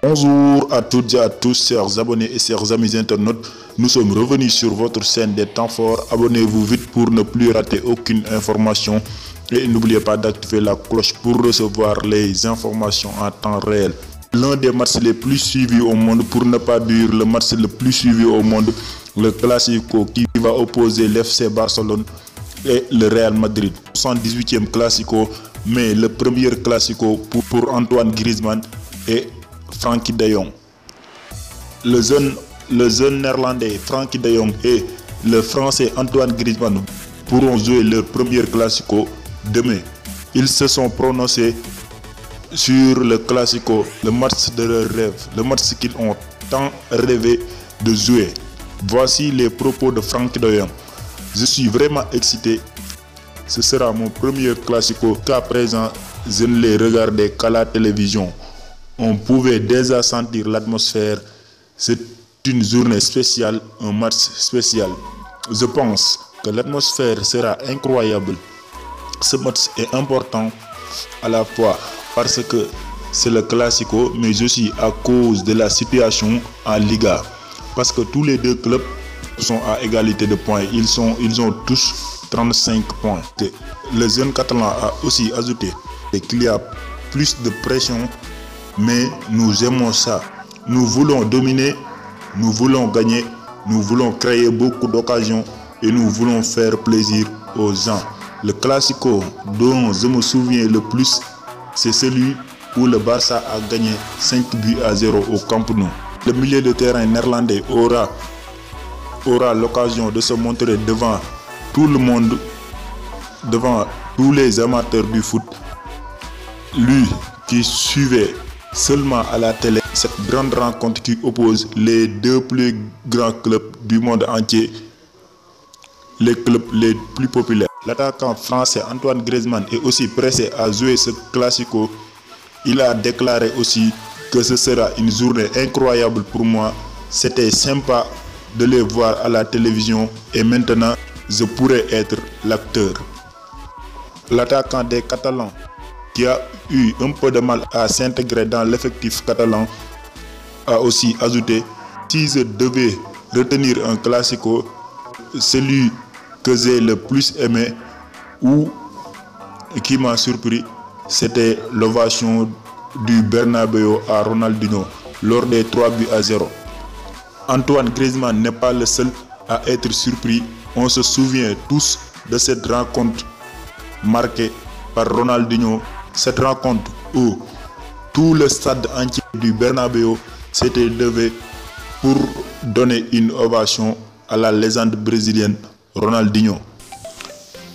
Bonjour à toutes et à tous, chers abonnés et chers amis internautes. Nous sommes revenus sur votre chaîne des temps forts. Abonnez-vous vite pour ne plus rater aucune information. Et n'oubliez pas d'activer la cloche pour recevoir les informations en temps réel. L'un des matchs les plus suivis au monde, pour ne pas dire le match le plus suivi au monde, le Classico qui va opposer l'FC Barcelone et le Real Madrid. 78e Classico, mais le premier Classico pour Antoine Griezmann et Frenkie de Jong. Le jeune néerlandais Frenkie de Jong et le français Antoine Griezmann pourront jouer leur premier Classico demain. Ils se sont prononcés sur le Classico, le match de leur rêve, le match qu'ils ont tant rêvé de jouer. Voici les propos de Frenkie de Jong. Je suis vraiment excité. Ce sera mon premier Classico. Qu'à présent, je ne l'ai regardé qu'à la télévision. On pouvait déjà sentir l'atmosphère. C'est une journée spéciale, un match spécial. Je pense que l'atmosphère sera incroyable. Ce match est important à la fois parce que c'est le Classico, mais aussi à cause de la situation en Liga. Parce que tous les deux clubs sont à égalité de points. Ils ont tous 35 points. Le jeune catalan a aussi ajouté qu'il y a plus de pression, mais nous aimons ça. Nous voulons dominer, nous voulons gagner, nous voulons créer beaucoup d'occasions et nous voulons faire plaisir aux gens. Le Classico dont je me souviens le plus, c'est celui où le Barça a gagné 5-0 au Camp Nou. Le milieu de terrain néerlandais aura l'occasion de se montrer devant tout le monde, devant tous les amateurs du foot. Lui qui suivait seulement à la télé cette grande rencontre qui oppose les deux plus grands clubs du monde entier, les clubs les plus populaires. L'attaquant français Antoine Griezmann est aussi pressé à jouer ce Classico. Il a déclaré aussi que ce sera une journée incroyable pour moi. C'était sympa de les voir à la télévision et maintenant je pourrais être l'acteur. L'attaquant des Catalans, qui a eu un peu de mal à s'intégrer dans l'effectif catalan, a aussi ajouté: si je devais retenir un Classico, celui que j'ai le plus aimé ou qui m'a surpris, c'était l'ovation du Bernabéu à Ronaldinho lors des 3-0. Antoine Griezmann n'est pas le seul à être surpris. On se souvient tous de cette rencontre marquée par Ronaldinho. Cette rencontre où tout le stade entier du Bernabéu s'était levé pour donner une ovation à la légende brésilienne Ronaldinho.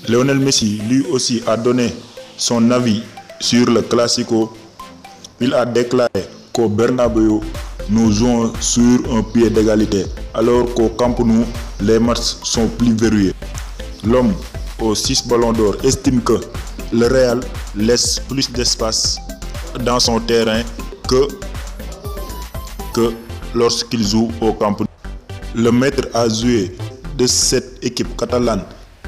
Lionel Messi lui aussi a donné son avis sur le Classico. Il a déclaré qu'au Bernabéu, nous jouons sur un pied d'égalité, alors qu'au Camp Nou, les matchs sont plus verrouillés. L'homme aux 6 ballons d'or estime que le Real laisse plus d'espace dans son terrain que lorsqu'il joue au Camp Nou. Le maître à jouer de cette équipe catalane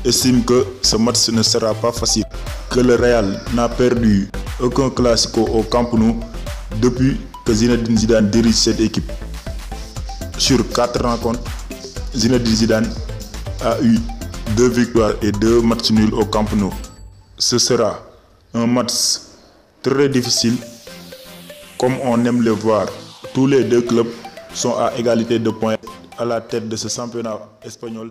estime que ce match ne sera pas facile, que le Real n'a perdu aucun Classico au Camp Nou depuis que Zinedine Zidane dirige cette équipe. Sur 4 rencontres, Zinedine Zidane a eu 2 victoires et 2 matchs nuls au Camp Nou. Ce sera un match très difficile, comme on aime le voir. Tous les deux clubs sont à égalité de points à la tête de ce championnat espagnol.